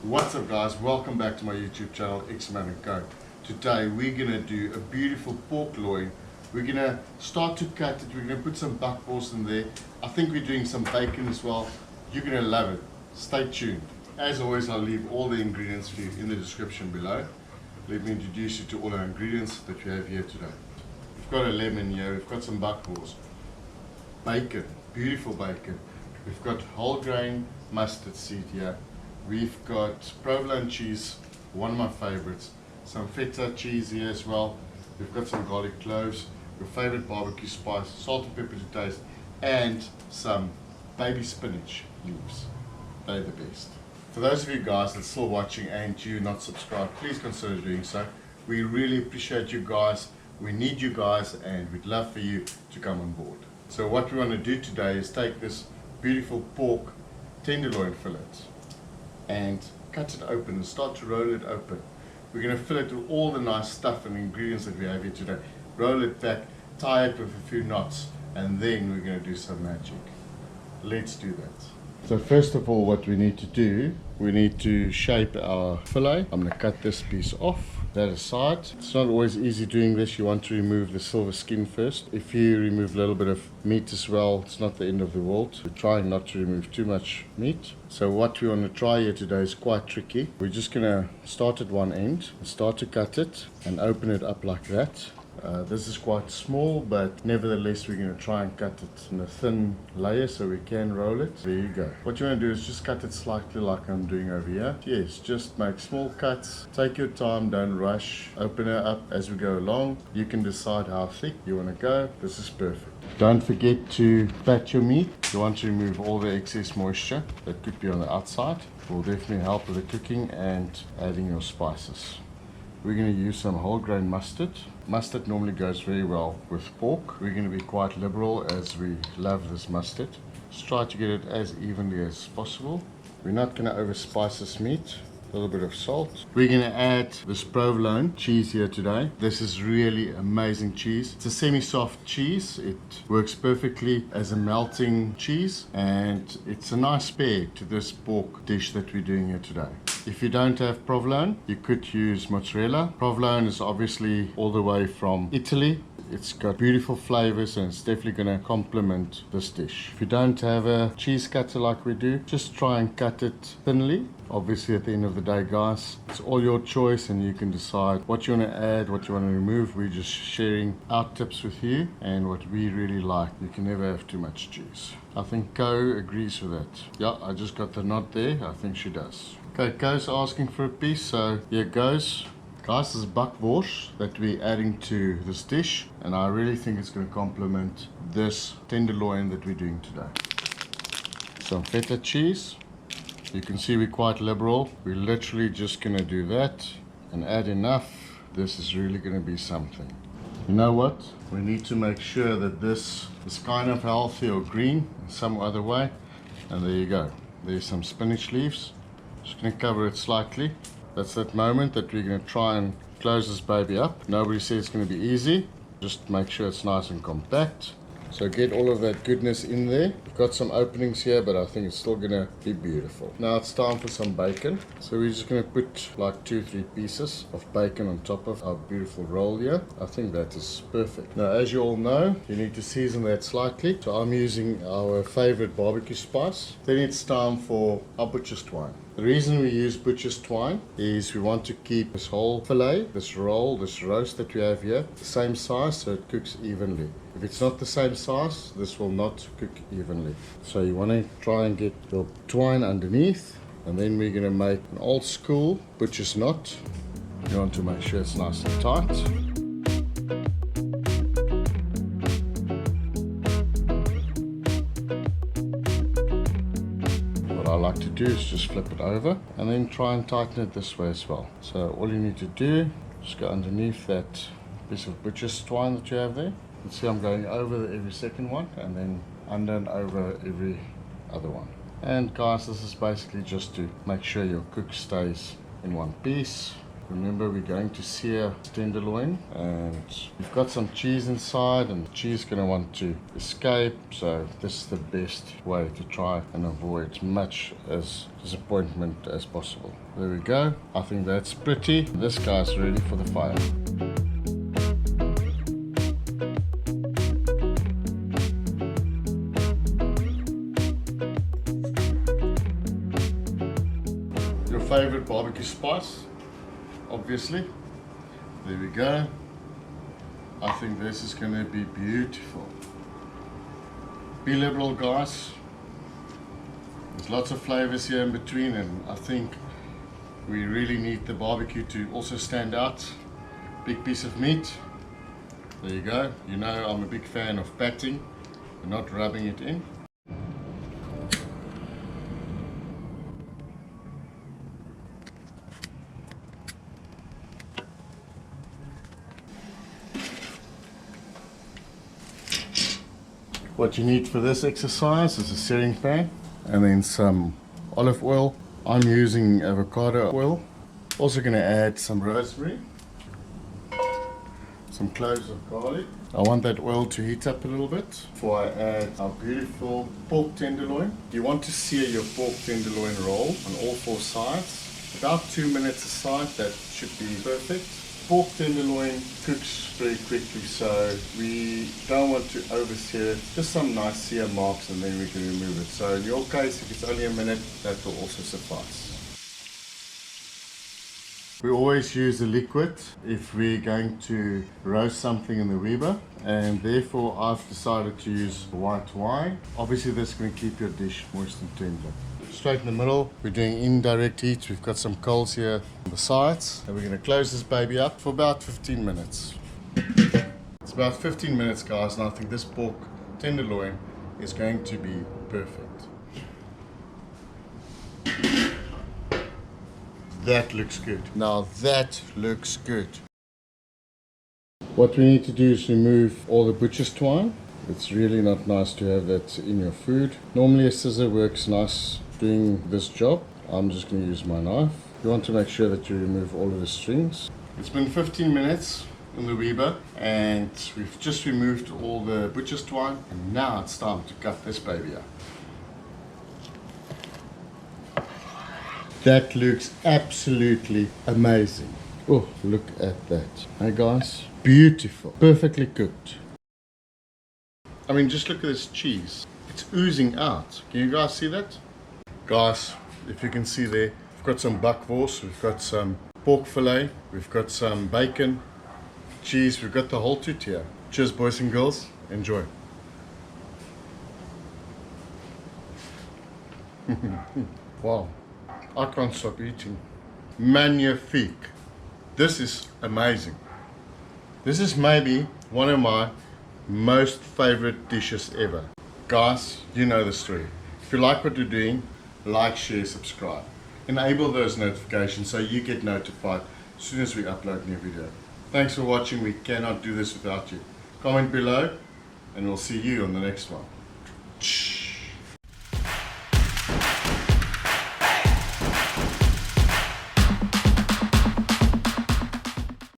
What's up guys, welcome back to my YouTube channel Xman & Co. Today we're going to do a beautiful pork loin. We're going to start to cut it, we're going to put some bockwurst in there. I think we're doing some bacon as well. You're going to love it. Stay tuned. As always, I'll leave all the ingredients for you in the description below. Let me introduce you to all our ingredients that we have here today. We've got a lemon here, we've got some bockwurst, bacon, beautiful bacon. We've got whole grain mustard seed here. We've got provolone cheese, one of my favorites. Some feta cheese here as well. We've got some garlic cloves, your favorite barbecue spice, salt and pepper to taste, and some baby spinach leaves. They're the best. For those of you guys that's still watching and you're not subscribed, please consider doing so. We really appreciate you guys. We need you guys and we'd love for you to come on board. So what we want to do today is take this beautiful pork tenderloin fillet and cut it open and start to roll it open. We're going to fill it with all the nice stuff and ingredients that we have here today. Roll it back, tie it with a few knots, and then we're going to do some magic. Let's do that. So first of all, what we need to do, we need to shape our fillet. I'm going to cut this piece off. That aside, it's not always easy doing this. You want to remove the silver skin first. If you remove a little bit of meat as well, it's not the end of the world. We're trying not to remove too much meat. So what we want to try here today is quite tricky. We're just going to start at one end, start to cut it and open it up like that. This is quite small, but nevertheless we're going to try and cut it in a thin layer so we can roll it. There you go. What you want to do is just cut it slightly like I'm doing over here. Yes, just make small cuts. Take your time, don't rush. Open it up as we go along. You can decide how thick you want to go. This is perfect. Don't forget to pat your meat. You want to remove all the excess moisture that could be on the outside. It will definitely help with the cooking and adding your spices. We're going to use some whole grain mustard. Mustard normally goes very well with pork. We're going to be quite liberal as we love this mustard. Just try to get it as evenly as possible. We're not going to overspice this meat. A little bit of salt. We're going to add this provolone cheese here today. This is really amazing cheese. It's a semi-soft cheese. It works perfectly as a melting cheese and it's a nice pair to this pork dish that we're doing here today. If you don't have provolone, you could use mozzarella. Provolone is obviously all the way from Italy. It's got beautiful flavors and it's definitely going to complement this dish. If you don't have a cheese cutter like we do, just try and cut it thinly. Obviously at the end of the day, guys, it's all your choice and you can decide what you want to add, what you want to remove. We're just sharing our tips with you and what we really like. You can never have too much cheese. I think Co agrees with that. Yeah, I just got the nod there. I think she does. Okay, Co's asking for a piece, so here it goes. Guys, this is bockwurst that we're adding to this dish, and I really think it's going to complement this tenderloin that we're doing today. Some feta cheese. You can see we're quite liberal. We're literally just going to do that and add enough. This is really going to be something. You know what? We need to make sure that this is kind of healthy or green in some other way. And there you go. There's some spinach leaves. Just going to cover it slightly. That's that moment that we're going to try and close this baby up. Nobody says it's going to be easy. Just make sure it's nice and compact. So get all of that goodness in there. We've got some openings here, but I think it's still going to be beautiful. Now it's time for some bacon. So we're just going to put like 2-3 pieces of bacon on top of our beautiful roll here. I think that is perfect. Now, as you all know, you need to season that slightly. So I'm using our favorite barbecue spice. Then it's time for our butcher's twine. The reason we use butcher's twine is we want to keep this whole fillet, this roll, this roast that we have here, the same size so it cooks evenly. If it's not the same size, this will not cook evenly. So you want to try and get your twine underneath, and then we're going to make an old school butcher's knot. You want to make sure it's nice and tight. I like to do is just flip it over and then try and tighten it this way as well. So all you need to do is just go underneath that piece of butcher's twine that you have there. You can see I'm going over every second one and then under and over every other one. And guys, this is basically just to make sure your cook stays in one piece. Remember, we're going to sear tenderloin, and we've got some cheese inside, and the cheese is going to want to escape, so this is the best way to try and avoid as much as disappointment as possible. There we go. I think that's pretty. This guy's ready for the fire. Your favorite barbecue spice, obviously. There we go. I think this is going to be beautiful. Be liberal, guys. There's lots of flavors here in between, and I think we really need the barbecue to also stand out. Big piece of meat. There you go. You know I'm a big fan of patting and not rubbing it in. What you need for this exercise is a searing pan and then some olive oil. I'm using avocado oil. Also going to add some rosemary, some cloves of garlic. I want that oil to heat up a little bit before I add our beautiful pork tenderloin. You want to sear your pork tenderloin roll on all 4 sides. About 2 minutes a side, that should be perfect. Pork tenderloin cooks very quickly, so we don't want to oversear it. Just some nice sear marks and then we can remove it. So in your case, if it's only a minute, that will also suffice. We always use a liquid if we're going to roast something in the Weber, and therefore I've decided to use white wine. Obviously this is going to keep your dish moist and tender. Straight in the middle, we're doing indirect heat. We've got some coals here on the sides, and we're going to close this baby up for about 15 minutes. It's about 15 minutes, guys, and I think this pork tenderloin is going to be perfect. That looks good. Now that looks good. What we need to do is remove all the butcher's twine. It's really not nice to have that in your food. Normally a scissor works nice doing this job. I'm just going to use my knife. You want to make sure that you remove all of the strings. It's been 15 minutes in the Weber, and we've just removed all the butcher's twine, and now it's time to cut this baby up. That looks absolutely amazing. Oh, look at that. Hey guys, beautiful, perfectly cooked. I mean, just look at this cheese. It's oozing out. Can you guys see that? Guys, if you can see there, we've got some bockwurst, we've got some pork fillet, we've got some bacon, cheese, we've got the whole toot here. Cheers, boys and girls. Enjoy. Wow. I can't stop eating. Magnifique. This is amazing. This is maybe one of my most favorite dishes ever. Guys, you know the story. If you like what we're doing, like, share, subscribe. Enable those notifications so you get notified as soon as we upload a new video. Thanks for watching. We cannot do this without you. Comment below and we'll see you on the next one.